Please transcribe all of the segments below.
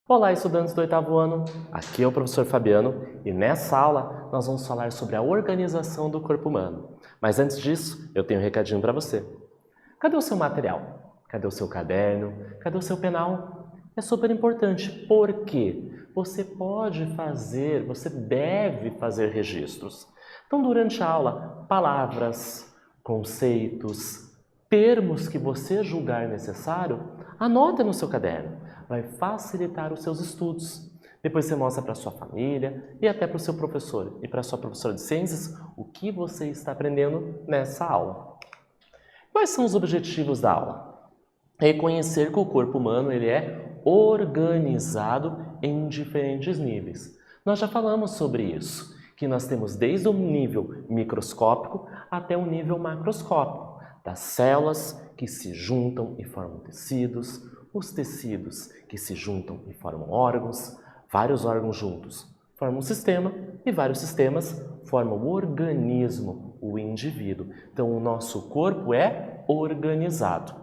Olá, estudantes do oitavo ano! Aqui é o professor Fabiano e nessa aula nós vamos falar sobre a organização do corpo humano. Mas antes disso, eu tenho um recadinho para você. Cadê o seu material? Cadê o seu caderno? Cadê o seu penal? É super importante porque você você deve fazer registros. Então, durante a aula, palavras, conceitos, termos que você julgar necessário, anota no seu caderno. Vai facilitar os seus estudos. Depois você mostra para a sua família e até para o seu professor e para a sua professora de ciências o que você está aprendendo nessa aula. Quais são os objetivos da aula? Reconhecer que o corpo humano ele é organizado em diferentes níveis. Nós já falamos sobre isso, que nós temos desde o nível microscópico até o nível macroscópico, das células que se juntam e formam tecidos, os tecidos que se juntam e formam órgãos, vários órgãos juntos formam um sistema e vários sistemas formam o organismo, o indivíduo. Então, o nosso corpo é organizado.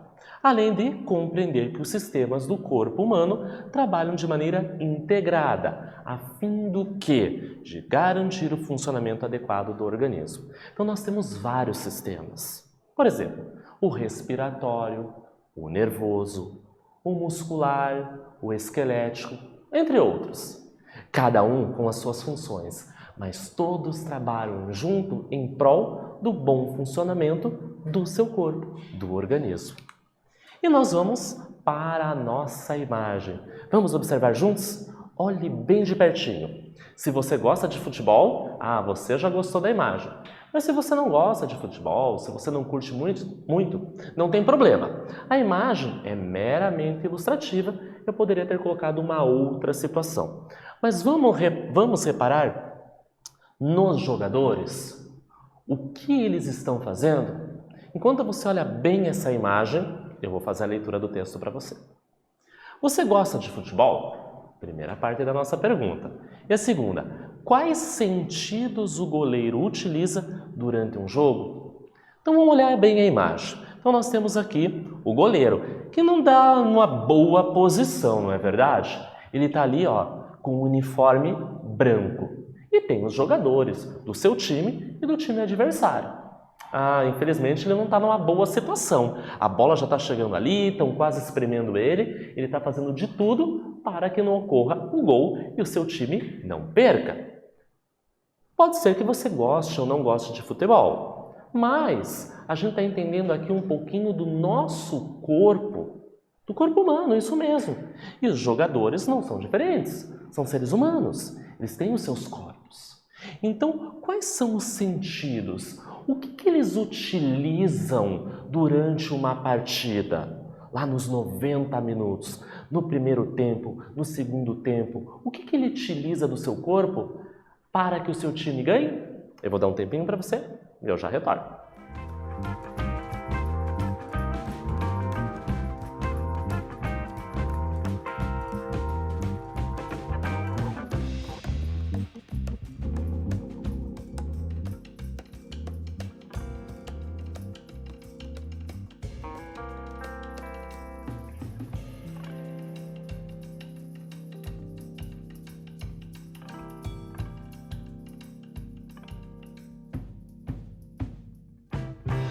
Além de compreender que os sistemas do corpo humano trabalham de maneira integrada, a fim do quê? De garantir o funcionamento adequado do organismo. Então, nós temos vários sistemas. Por exemplo, o respiratório, o nervoso, o muscular, o esquelético, entre outros. Cada um com as suas funções, mas todos trabalham junto em prol do bom funcionamento do seu corpo, do organismo. E nós vamos para a nossa imagem. Vamos observar juntos? Olhe bem de pertinho. Se você gosta de futebol, você já gostou da imagem. Mas se você não gosta de futebol, se você não curte muito, não tem problema. A imagem é meramente ilustrativa, eu poderia ter colocado uma outra situação. Mas vamos reparar nos jogadores, o que eles estão fazendo? Enquanto você olha bem essa imagem, eu vou fazer a leitura do texto para você. Você gosta de futebol? Primeira parte da nossa pergunta. E a segunda, quais sentidos o goleiro utiliza durante um jogo? Então vamos olhar bem a imagem. Então nós temos aqui o goleiro, que não dá uma boa posição, não é verdade? Ele está ali com o uniforme branco. E tem os jogadores do seu time e do time adversário. Infelizmente ele não está numa boa situação. A bola já está chegando ali, estão quase espremendo ele. Ele está fazendo de tudo para que não ocorra o gol e o seu time não perca. Pode ser que você goste ou não goste de futebol, mas a gente está entendendo aqui um pouquinho do nosso corpo, do corpo humano, isso mesmo. E os jogadores não são diferentes, são seres humanos, eles têm os seus corpos. Então, quais são os sentidos? O que eles utilizam durante uma partida? Lá nos 90 minutos, no primeiro tempo, no segundo tempo, o que ele utiliza do seu corpo para que o seu time ganhe? Eu vou dar um tempinho para você e eu já retorno.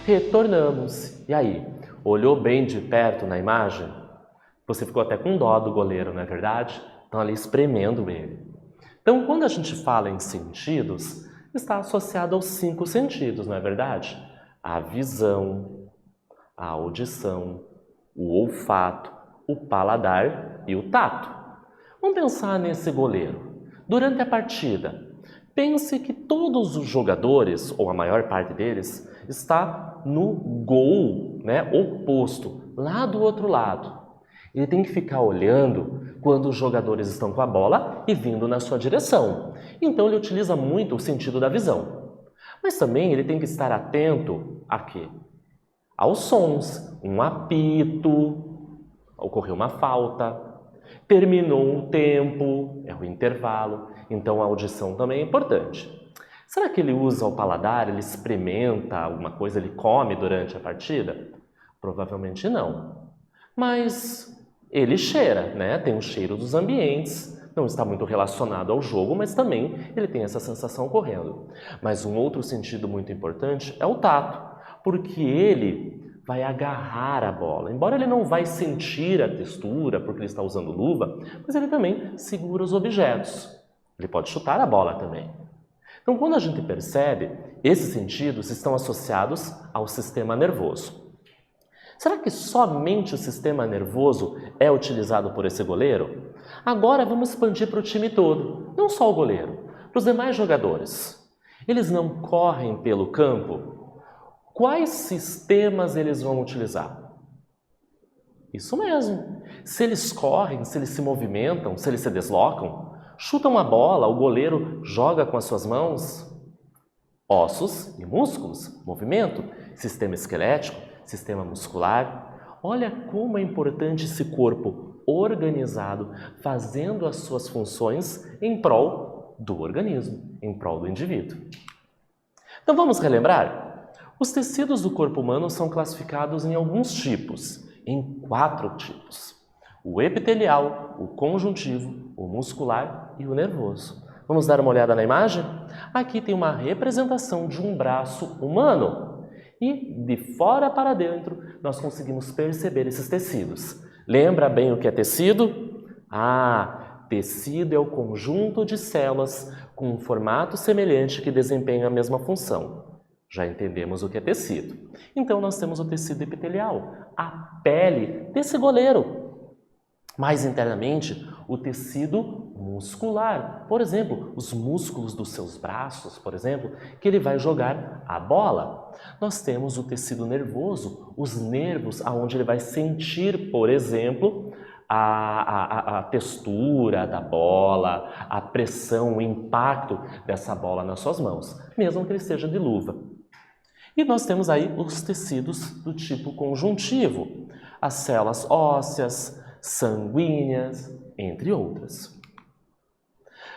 Retornamos. E aí, olhou bem de perto na imagem? Você ficou até com dó do goleiro, não é verdade? Estão ali espremendo ele. Então, quando a gente fala em sentidos, está associado aos 5 sentidos, não é verdade? A visão, a audição, o olfato, o paladar e o tato. Vamos pensar nesse goleiro. Durante a partida, pense que todos os jogadores, ou a maior parte deles, está no gol, oposto, lá do outro lado. Ele tem que ficar olhando quando os jogadores estão com a bola e vindo na sua direção. Então ele utiliza muito o sentido da visão. Mas também ele tem que estar atento a quê? Aos sons, um apito, ocorreu uma falta, terminou um tempo, é o intervalo, então a audição também é importante. Será que ele usa o paladar, ele experimenta alguma coisa, ele come durante a partida? Provavelmente não. Mas Ele cheira, né? Tem o cheiro dos ambientes, não está muito relacionado ao jogo, mas também ele tem essa sensação ocorrendo. Mas um outro sentido muito importante é o tato, porque ele vai agarrar a bola. Embora ele não vai sentir a textura, porque ele está usando luva, mas ele também segura os objetos. Ele pode chutar a bola também. Então, quando a gente percebe, esses sentidos estão associados ao sistema nervoso. Será que somente o sistema nervoso é utilizado por esse goleiro? Agora vamos expandir para o time todo, não só o goleiro, para os demais jogadores. Eles não correm pelo campo? Quais sistemas eles vão utilizar? Isso mesmo. Se eles correm, se eles se movimentam, se eles se deslocam, chutam a bola, o goleiro joga com as suas mãos. Ossos e músculos, movimento, sistema esquelético, sistema muscular. Olha como é importante esse corpo organizado, fazendo as suas funções em prol do organismo, em prol do indivíduo. Então vamos relembrar? Os tecidos do corpo humano são classificados em alguns tipos, em 4 tipos. O epitelial, o conjuntivo, o muscular e o nervoso. Vamos dar uma olhada na imagem? Aqui tem uma representação de um braço humano. E de fora para dentro, nós conseguimos perceber esses tecidos. Lembra bem o que é tecido? Tecido é o conjunto de células com um formato semelhante que desempenham a mesma função. Já entendemos o que é tecido. Então, nós temos o tecido epitelial, a pele desse goleiro. Mais internamente, o tecido muscular. Por exemplo, os músculos dos seus braços, por exemplo, que ele vai jogar a bola. Nós temos o tecido nervoso, os nervos, aonde ele vai sentir, por exemplo, a textura da bola, a pressão, o impacto dessa bola nas suas mãos, mesmo que ele seja de luva. E nós temos aí os tecidos do tipo conjuntivo, as células ósseas, sanguíneas, entre outras.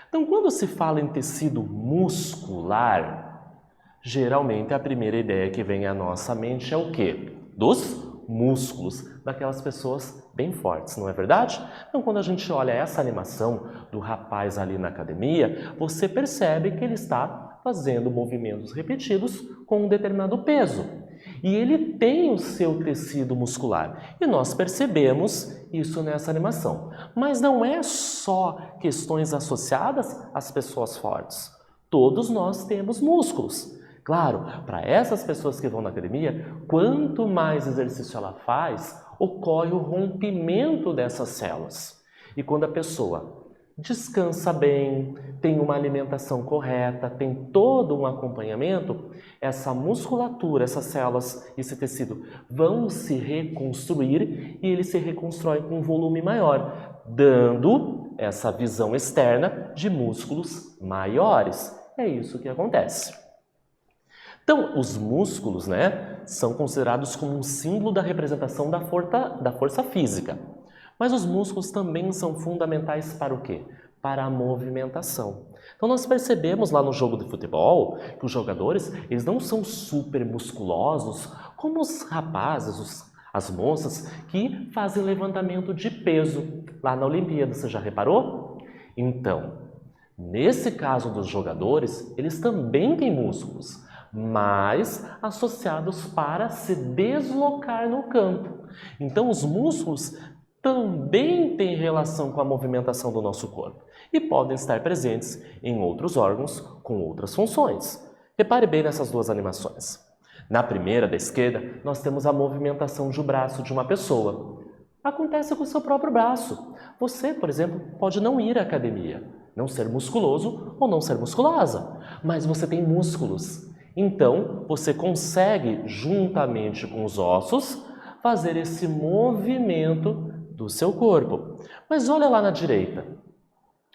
Então, quando se fala em tecido muscular, geralmente a primeira ideia que vem à nossa mente é o quê? Dos músculos, daquelas pessoas bem fortes, não é verdade? Então, quando a gente olha essa animação do rapaz ali na academia, você percebe que ele está fazendo movimentos repetidos com um determinado peso. E ele tem o seu tecido muscular. E nós percebemos isso nessa animação. Mas não é só questões associadas às pessoas fortes. Todos nós temos músculos. Claro, para essas pessoas que vão na academia, quanto mais exercício ela faz, ocorre o rompimento dessas células. E quando a pessoa descansa bem, tem uma alimentação correta, tem todo um acompanhamento, essa musculatura, essas células, esse tecido vão se reconstruir e ele se reconstrói com um volume maior, dando essa visão externa de músculos maiores. É isso que acontece. Então, os músculos, são considerados como um símbolo da representação da força física. Mas os músculos também são fundamentais para o quê? Para a movimentação. Então nós percebemos lá no jogo de futebol que os jogadores, eles não são super musculosos como os rapazes, as moças que fazem levantamento de peso lá na Olimpíada. Você já reparou? Então, nesse caso dos jogadores, eles também têm músculos, mas associados para se deslocar no campo. Então os músculos também têm relação com a movimentação do nosso corpo e podem estar presentes em outros órgãos com outras funções. Repare bem nessas duas animações. Na primeira, da esquerda, nós temos a movimentação de um braço de uma pessoa. Acontece com o seu próprio braço. Você, por exemplo, pode não ir à academia, não ser musculoso ou não ser musculosa, mas você tem músculos. Então, você consegue, juntamente com os ossos, fazer esse movimento do seu corpo. Mas olha lá na direita,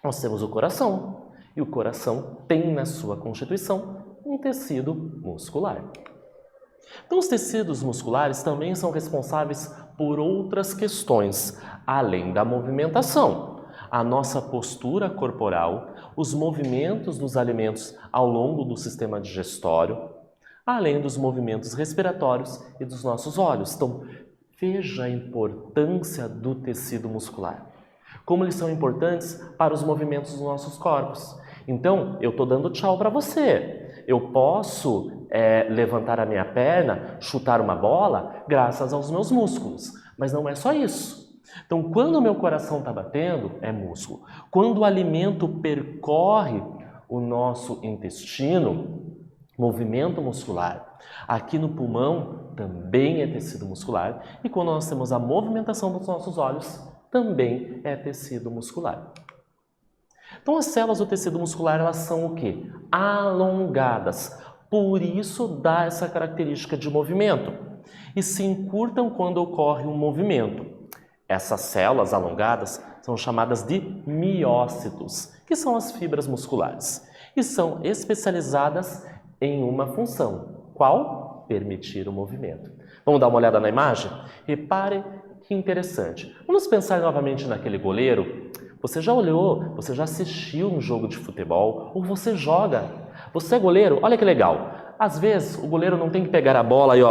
nós temos o coração, e o coração tem na sua constituição um tecido muscular. Então, os tecidos musculares também são responsáveis por outras questões, além da movimentação. A nossa postura corporal, os movimentos dos alimentos ao longo do sistema digestório, além dos movimentos respiratórios e dos nossos olhos. Então, Veja a importância do tecido muscular. Como eles são importantes para os movimentos dos nossos corpos. Então, eu estou dando tchau para você. Eu posso levantar a minha perna, chutar uma bola, graças aos meus músculos. Mas não é só isso. Então, quando o meu coração está batendo, é músculo. Quando o alimento percorre o nosso intestino, movimento muscular. Aqui no pulmão também é tecido muscular. E quando nós temos a movimentação dos nossos olhos, também é tecido muscular. Então, as células do tecido muscular, elas são o quê? Alongadas. Por isso dá essa característica de movimento. E se encurtam quando ocorre um movimento. Essas células alongadas são chamadas de miócitos, que são as fibras musculares. E são especializadas em uma função. Qual? Permitir o movimento. Vamos dar uma olhada na imagem? Repare que interessante. Vamos pensar novamente naquele goleiro. Você já olhou, você já assistiu um jogo de futebol ou você joga. Você é goleiro? Olha que legal. Às vezes o goleiro não tem que pegar a bola e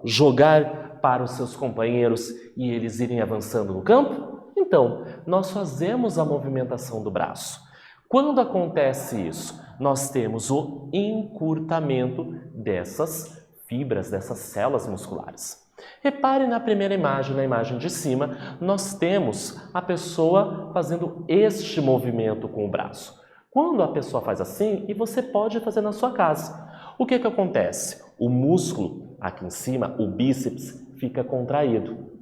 jogar para os seus companheiros e eles irem avançando no campo. Então, nós fazemos a movimentação do braço. Quando acontece isso, nós temos o encurtamento dessas fibras, dessas células musculares. Repare na primeira imagem, na imagem de cima, nós temos a pessoa fazendo este movimento com o braço. Quando a pessoa faz assim, e você pode fazer na sua casa, o que acontece? O músculo aqui em cima, o bíceps, fica contraído.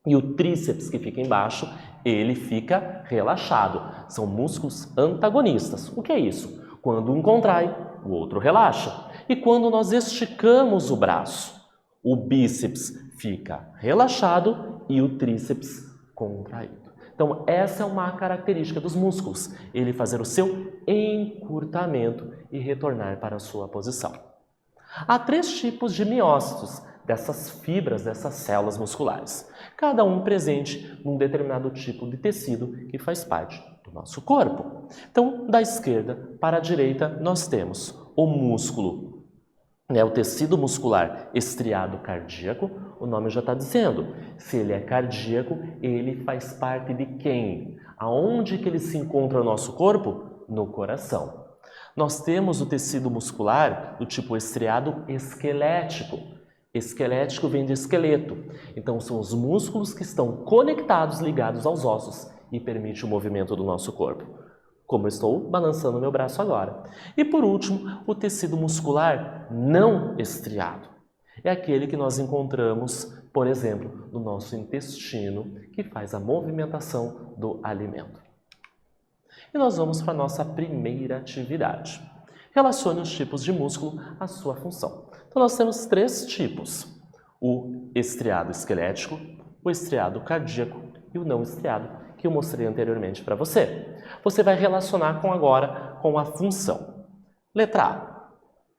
E o tríceps que fica embaixo, ele fica relaxado. São músculos antagonistas. O que é isso? Quando um contrai, o outro relaxa. E quando nós esticamos o braço, o bíceps fica relaxado e o tríceps contraído. Então, essa é uma característica dos músculos, ele fazer o seu encurtamento e retornar para a sua posição. Há 3 tipos de miócitos, dessas fibras, dessas células musculares, cada um presente num determinado tipo de tecido que faz parte do nosso corpo. Então, da esquerda para a direita, nós temos o músculo, o tecido muscular estriado cardíaco, o nome já está dizendo. Se ele é cardíaco, ele faz parte de quem? Aonde que ele se encontra no nosso corpo? No coração. Nós temos o tecido muscular do tipo estriado esquelético. Esquelético vem de esqueleto. Então, são os músculos que estão conectados, ligados aos ossos e permite o movimento do nosso corpo. Como eu estou balançando meu braço agora. E por último, o tecido muscular não estriado. É aquele que nós encontramos, por exemplo, no nosso intestino, que faz a movimentação do alimento. E nós vamos para a nossa primeira atividade. Relacione os tipos de músculo à sua função. Então, nós temos 3 tipos. O estriado esquelético, o estriado cardíaco e o não estriado, que eu mostrei anteriormente para você. Você vai relacionar agora com a função. Letra A,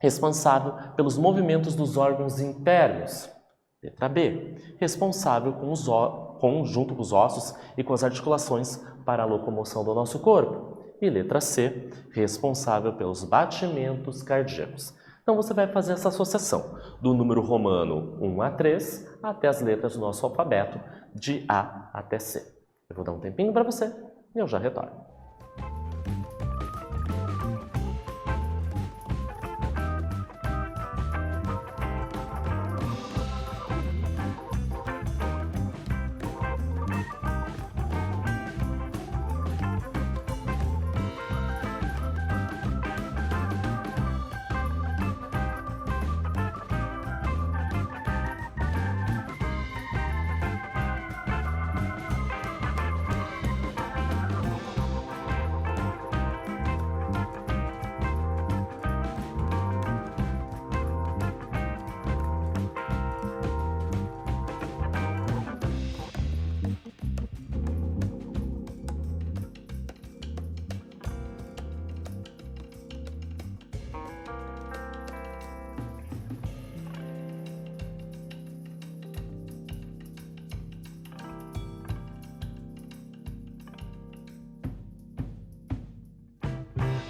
responsável pelos movimentos dos órgãos internos. Letra B, responsável junto com os ossos e com as articulações para a locomoção do nosso corpo. E letra C, responsável pelos batimentos cardíacos. Então você vai fazer essa associação do número romano 1 a 3 até as letras do nosso alfabeto de A até C. Eu vou dar um tempinho para você e eu já retorno.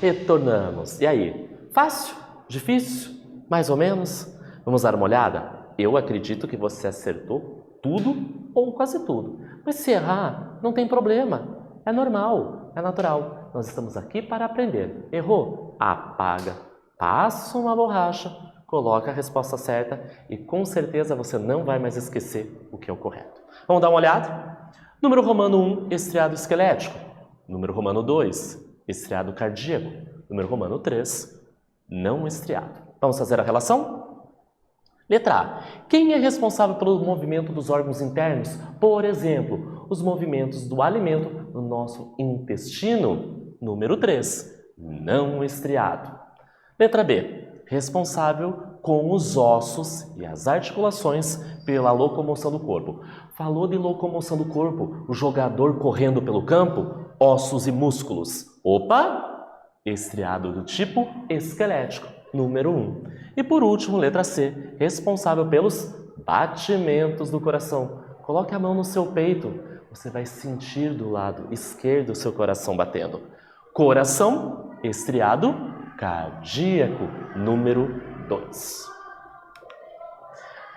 Retornamos. E aí? Fácil? Difícil? Mais ou menos? Vamos dar uma olhada? Eu acredito que você acertou tudo ou quase tudo. Mas se errar, não tem problema. É normal, é natural. Nós estamos aqui para aprender. Errou? Apaga. Passa uma borracha, coloca a resposta certa e com certeza você não vai mais esquecer o que é o correto. Vamos dar uma olhada? Número romano 1, estriado esquelético. Número romano 2, estriado cardíaco. Número romano 3, não estriado. Vamos fazer a relação? Letra A. Quem é responsável pelo movimento dos órgãos internos? Por exemplo, os movimentos do alimento no nosso intestino. Número 3, não estriado. Letra B. Responsável com os ossos e as articulações pela locomoção do corpo. Falou de locomoção do corpo, o jogador correndo pelo campo, ossos e músculos. Opa! Estriado do tipo esquelético, número 1. E por último, letra C, responsável pelos batimentos do coração. Coloque a mão no seu peito, você vai sentir do lado esquerdo o seu coração batendo. Coração, estriado cardíaco, número 2.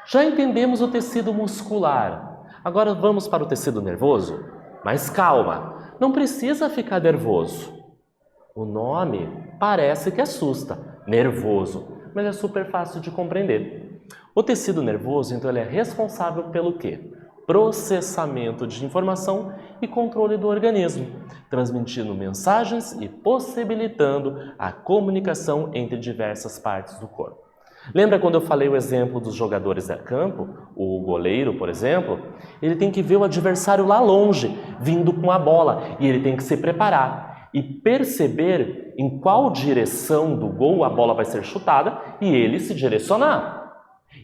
Já entendemos o tecido muscular. Agora vamos para o tecido nervoso? Mas calma, não precisa ficar nervoso. O nome parece que assusta, nervoso, mas é super fácil de compreender. O tecido nervoso, então, ele é responsável pelo quê? Processamento de informação e controle do organismo, transmitindo mensagens e possibilitando a comunicação entre diversas partes do corpo. Lembra quando eu falei o exemplo dos jogadores de campo? O goleiro, por exemplo, ele tem que ver o adversário lá longe, vindo com a bola, e ele tem que se preparar e perceber em qual direção do gol a bola vai ser chutada e ele se direcionar.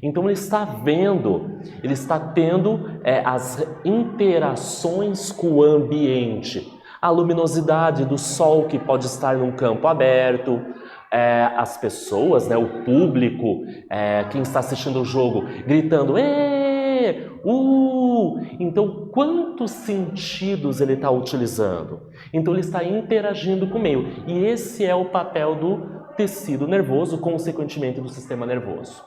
Então ele está vendo, ele está tendo as interações com o ambiente, a luminosidade do sol que pode estar num campo aberto, as pessoas, o público, quem está assistindo o jogo, gritando Então, quantos sentidos ele está utilizando? Então, ele está interagindo com o meio. E esse é o papel do tecido nervoso, consequentemente do sistema nervoso.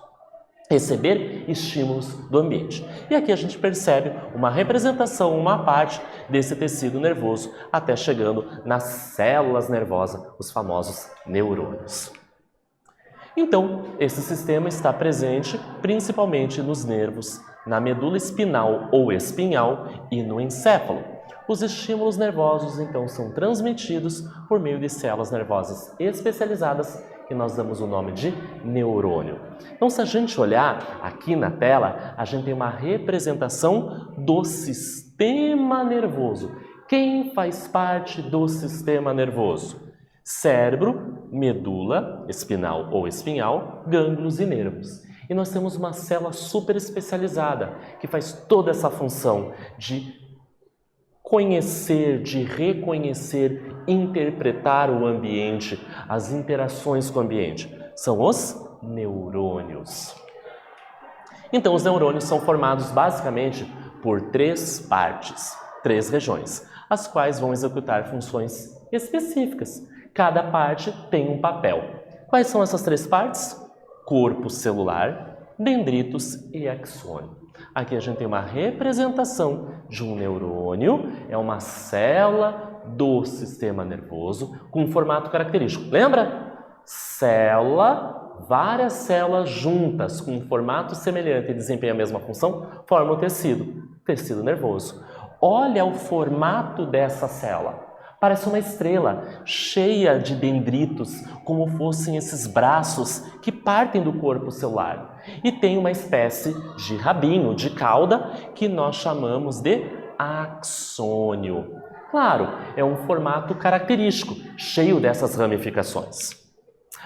Receber estímulos do ambiente. E aqui a gente percebe uma representação, uma parte desse tecido nervoso, até chegando nas células nervosas, os famosos neurônios. Então, esse sistema está presente principalmente nos nervos, na medula espinal ou espinhal e no encéfalo. Os estímulos nervosos, então, são transmitidos por meio de células nervosas especializadas, que nós damos o nome de neurônio. Então, se a gente olhar aqui na tela, a gente tem uma representação do sistema nervoso. Quem faz parte do sistema nervoso? Cérebro, medula espinal ou espinhal, gânglios e nervos. E nós temos uma célula super especializada que faz toda essa função de conhecer, de reconhecer, interpretar o ambiente, as interações com o ambiente. São os neurônios. Então, os neurônios são formados basicamente por 3 partes, 3 regiões, as quais vão executar funções específicas. Cada parte tem um papel. Quais são essas 3 partes? Corpo celular, dendritos e axônio. Aqui a gente tem uma representação de um neurônio, é uma célula do sistema nervoso com um formato característico. Lembra? Célula, várias células juntas com um formato semelhante e desempenham a mesma função, formam o tecido nervoso. Olha o formato dessa célula. Parece uma estrela cheia de dendritos, como fossem esses braços que partem do corpo celular. E tem uma espécie de rabinho, de cauda, que nós chamamos de axônio. Claro, é um formato característico, cheio dessas ramificações.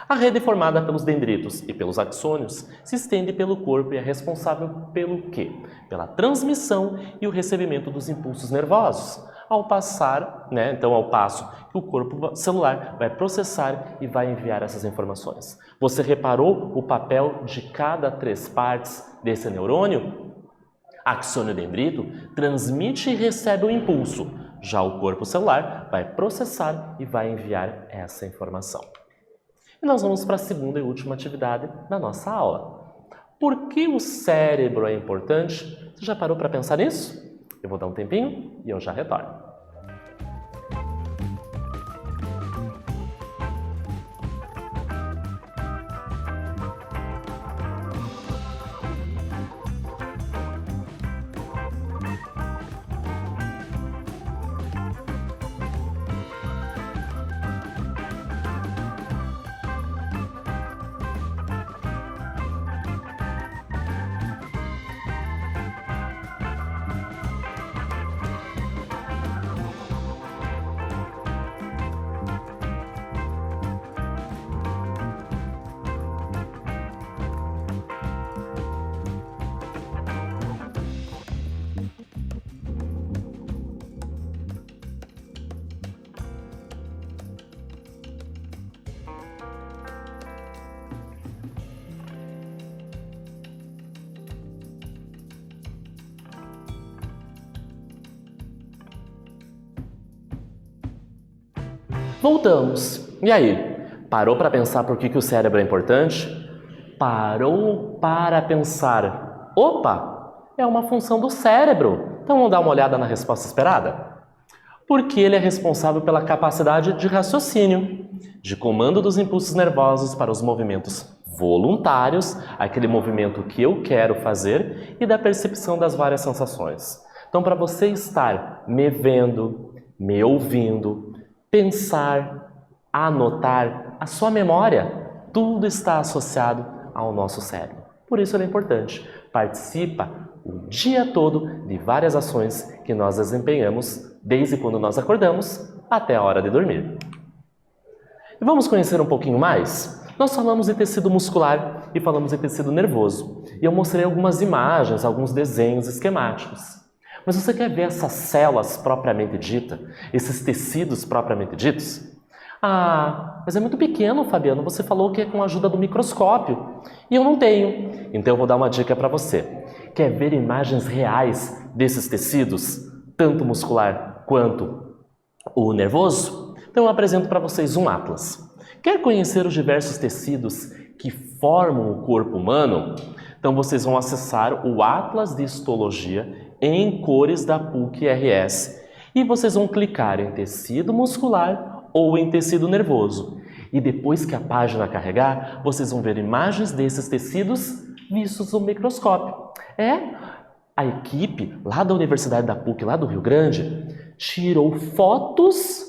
A rede formada pelos dendritos e pelos axônios se estende pelo corpo e é responsável pelo quê? Pela transmissão e o recebimento dos impulsos nervosos. Ao passar, ao passo que o corpo celular vai processar e vai enviar essas informações. Você reparou o papel de cada 3 partes desse neurônio? Axônio e dendrito transmite e recebe o impulso. Já o corpo celular vai processar e vai enviar essa informação. E nós vamos para a segunda e última atividade da nossa aula. Por que o cérebro é importante? Você já parou para pensar nisso? Eu vou dar um tempinho e eu já retorno. Voltamos. E aí? Parou para pensar por que o cérebro é importante? Parou para pensar. Opa! É uma função do cérebro. Então vamos dar uma olhada na resposta esperada? Porque ele é responsável pela capacidade de raciocínio, de comando dos impulsos nervosos para os movimentos voluntários, aquele movimento que eu quero fazer, e da percepção das várias sensações. Então, para você estar me vendo, me ouvindo, pensar, anotar, a sua memória, tudo está associado ao nosso cérebro. Por isso ele é importante. Participa o dia todo de várias ações que nós desempenhamos desde quando nós acordamos até a hora de dormir. E vamos conhecer um pouquinho mais? Nós falamos de tecido muscular e falamos de tecido nervoso. E eu mostrei algumas imagens, alguns desenhos esquemáticos. Mas você quer ver essas células propriamente ditas? Esses tecidos propriamente ditos? Ah, mas é muito pequeno, Fabiano. Você falou que é com a ajuda do microscópio. E eu não tenho. Então eu vou dar uma dica para você. Quer ver imagens reais desses tecidos? Tanto muscular quanto o nervoso? Então eu apresento para vocês um atlas. Quer conhecer os diversos tecidos que formam o corpo humano? Então vocês vão acessar o Atlas de Histologia em cores da PUC-RS e vocês vão clicar em tecido muscular ou em tecido nervoso. E depois que a página carregar, vocês vão ver imagens desses tecidos vistos no microscópio. A equipe lá da Universidade da PUC, lá do Rio Grande, tirou fotos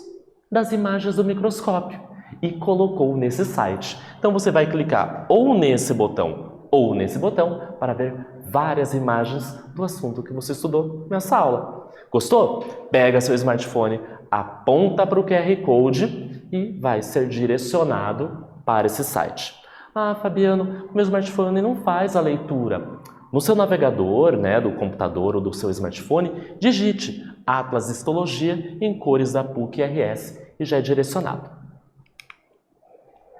das imagens do microscópio e colocou nesse site. Então você vai clicar ou nesse botão ou nesse botão para ver várias imagens do assunto que você estudou nessa aula. Gostou? Pega seu smartphone, aponta para o QR Code e vai ser direcionado para esse site. Ah, Fabiano, meu smartphone não faz a leitura. No seu navegador, do computador ou do seu smartphone, digite Atlas de Histologia em cores da PUC-RS e já é direcionado.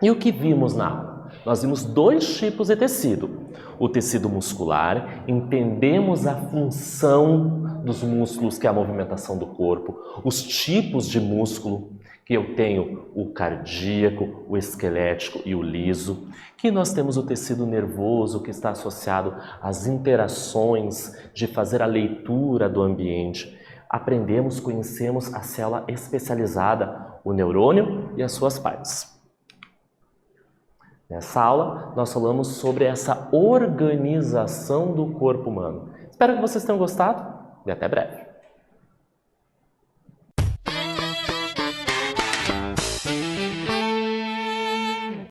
E o que vimos na aula? Nós vimos dois tipos de tecido. O tecido muscular, entendemos a função dos músculos, que é a movimentação do corpo, os tipos de músculo, que eu tenho o cardíaco, o esquelético e o liso, que nós temos o tecido nervoso, que está associado às interações de fazer a leitura do ambiente. Aprendemos, conhecemos a célula especializada, o neurônio e as suas partes. Nessa aula, nós falamos sobre essa organização do corpo humano. Espero que vocês tenham gostado e até breve.